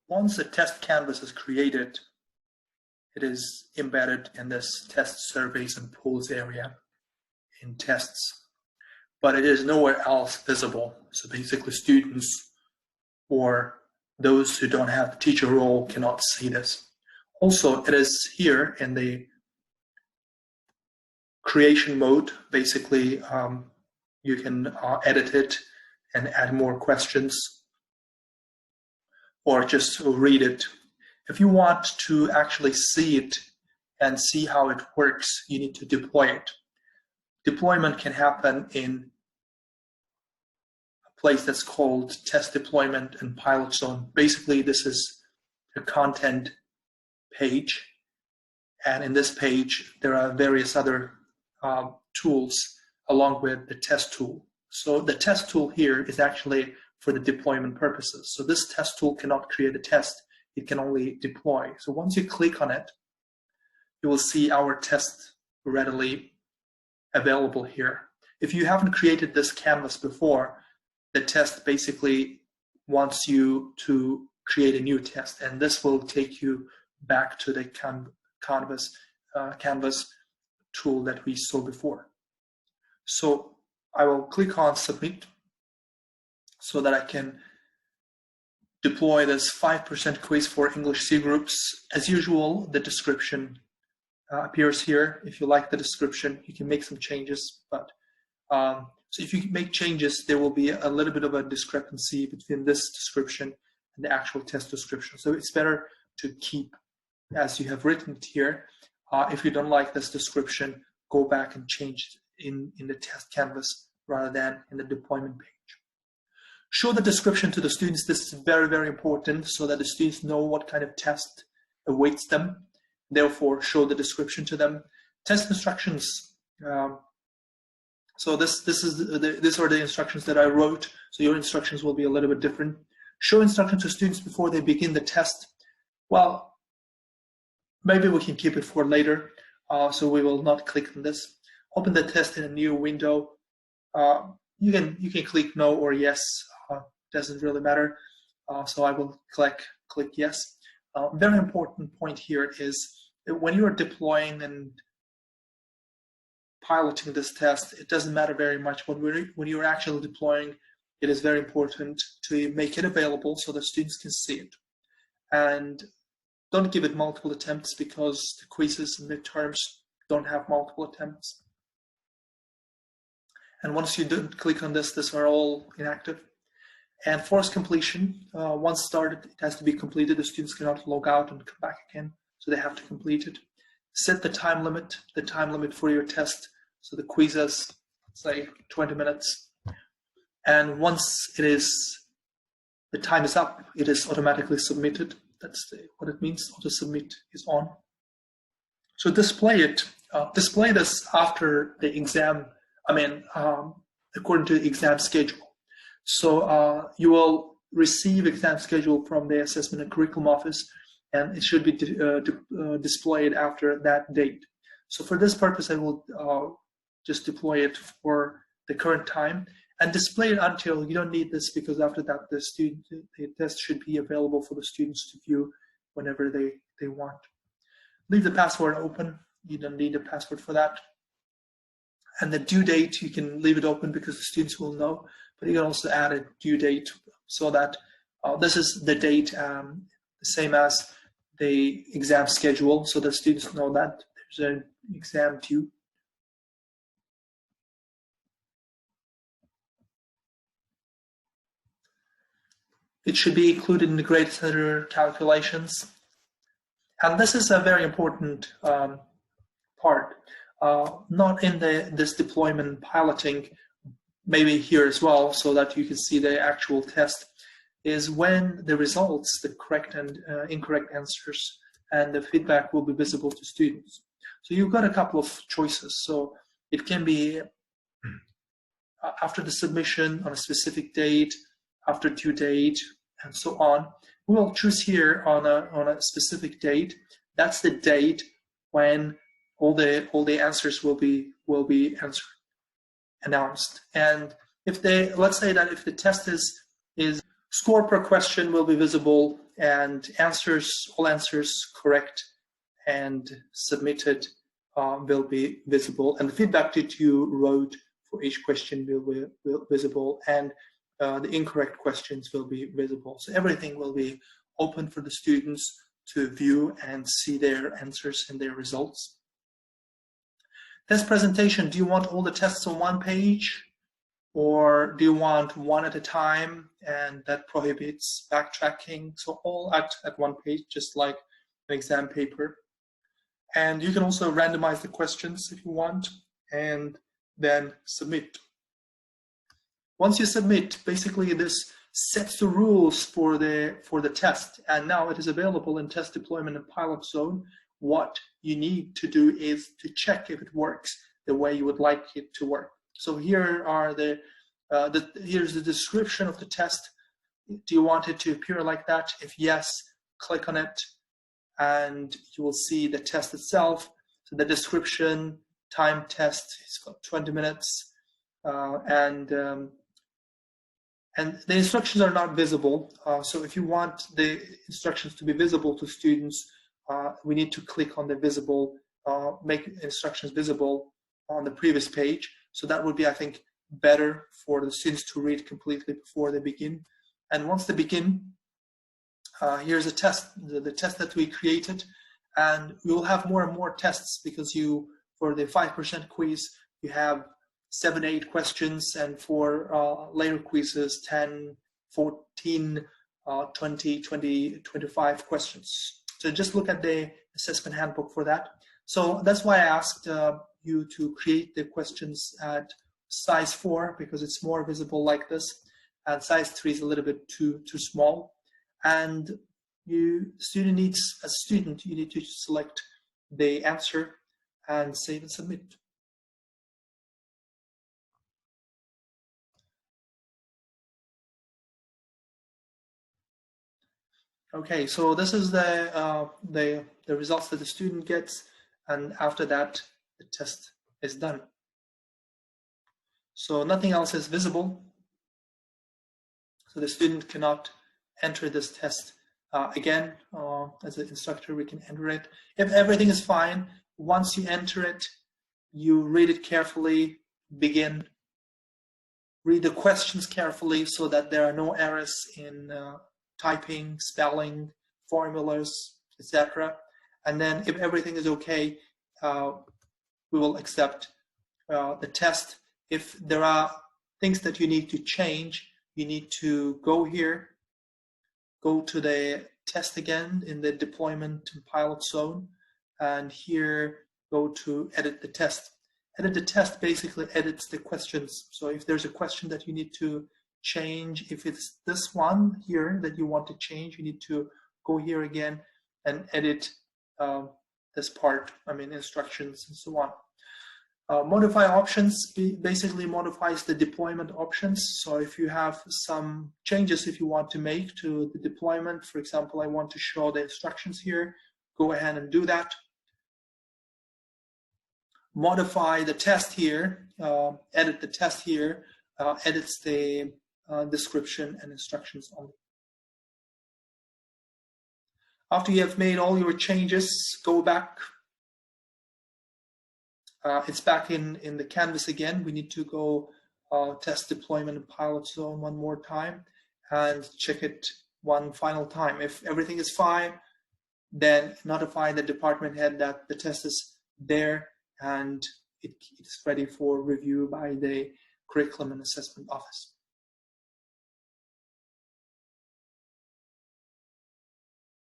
Once a test canvas is created, it is embedded in this test surveys and polls area in tests, but it is nowhere else visible. So basically students or those who don't have the teacher role cannot see this. Also, it is here in the creation mode. Basically, you can edit it and add more questions or just read it. If you want to actually see it and see how it works, you need to deploy it. Deployment can happen in a place that's called test deployment and pilot zone. Basically, this is a content page, and in this page there are various other tools along with the test tool. So the test tool here is actually for the deployment purposes. So this test tool cannot create a test, it can only deploy. So once you click on it, you will see our test readily available here. If you haven't created this canvas before, the test basically wants you to create a new test, and this will take you back to the canvas tool that we saw before. So I will click on submit so that I can deploy this 5% quiz for English C groups. As usual, the description appears here. If you like the description, you can make some changes, but so if you make changes, there will be a little bit of a discrepancy between this description and the actual test description. So it's better to keep as you have written it here. If you don't like this description, go back and change it in the test canvas rather than in the deployment page. Show the description to the students. This is very, very important so that the students know what kind of test awaits them. Therefore, show the description to them. Test instructions. So these are the instructions that I wrote. So your instructions will be a little bit different. Show instructions to students before they begin the test. Well, maybe we can keep it for later. So we will not click on this. Open the test in a new window. You can click no or yes. Doesn't really matter. So I will click yes. Very important point here is that when you are deploying and piloting this test, it doesn't matter very much. When you're actually deploying, it is very important to make it available so that students can see it. And don't give it multiple attempts because the quizzes and midterms don't have multiple attempts. And once you do click on this, these are all inactive. And force completion, once started, it has to be completed. The students cannot log out and come back again, so they have to complete it. Set the time limit for your test. So the quiz is, say, 20 minutes. And once the time is up, it is automatically submitted. That's what it means. Auto submit is on. So display this after the exam. According to the exam schedule. So you will receive exam schedule from the Assessment and Curriculum Office, and it should be displayed after that date. So for this purpose, I will just deploy it for the current time and display it until you don't need this, because after that the test should be available for the students to view whenever they want. Leave the password open. You don't need a password for that. And the due date, you can leave it open because the students will know, but you can also add a due date so that this is the date, the same as the exam schedule, so that students know that there's an exam due. It should be included in the grade center calculations. And this is a very important part. Not in this deployment piloting, maybe here as well, so that you can see the actual test, is when the results, the correct and incorrect answers, and the feedback will be visible to students. So you've got a couple of choices. So it can be after the submission, on a specific date, after due date, and so on. We will choose here on a specific date. That's the date when all the answers will be announced. And if let's say that if the test is Score per question will be visible, and all answers correct and submitted will be visible, and the feedback that you wrote for each question will be visible, and the incorrect questions will be visible. So everything will be open for the students to view and see their answers and their results. Test presentation, do you want all the tests on one page, or do you want one at a time, and that prohibits backtracking? So all at one page, just like an exam paper. And you can also randomize the questions if you want, and then submit. Once you submit, basically this sets the rules for the test, and now it is available in Test Deployment and Pilot Zone. What you need to do is to check if it works the way you would like it to work. So here are here's the description of the test. Do you want it to appear like that? If yes, click on it, and you will see the test itself. So the description, time test, it's got 20 minutes, and the instructions are not visible. So if you want the instructions to be visible to students, we need to click on the visible, make instructions visible on the previous page. So that would be, I think, better for the students to read completely before they begin. And once they begin, here's a test, the test that we created, and we will have more and more tests, because for the 5% quiz, you have 7, 8 questions, and for later quizzes, 10, 14, 20, 25 questions. So just look at the assessment handbook for that. So that's why I asked you to create the questions at size 4, because it's more visible like this, and size 3 is a little bit too small. And you need to select the answer and save and submit. Okay, so this is the results that the student gets, and after that the test is done. So nothing else is visible, so the student cannot enter this test again. As an instructor, we can enter it. If everything is fine, once you enter it, you read it carefully, read the questions carefully so that there are no errors in typing, spelling, formulas, etc. And then if everything is okay, we will accept the test. If there are things that you need to change, you need to go here, go to the test again in the Deployment and Pilot Zone, and here go to edit the test. Edit the test basically edits the questions. So if there's a question that you need to change, if it's this one here that you want to change, you need to go here again and edit this part, instructions and so on. Modify options basically modifies the deployment options. So if you have some changes if you want to make to the deployment, for example, I want to show the instructions here, go ahead and do that. Modify the test here, edit the test here, edits the description and instructions only. After you have made all your changes, go back. It's back in the canvas again. We need to go test deployment and pilot zone one more time and check it one final time. If everything is fine, then notify the department head that the test is there and it's ready for review by the Curriculum and Assessment Office.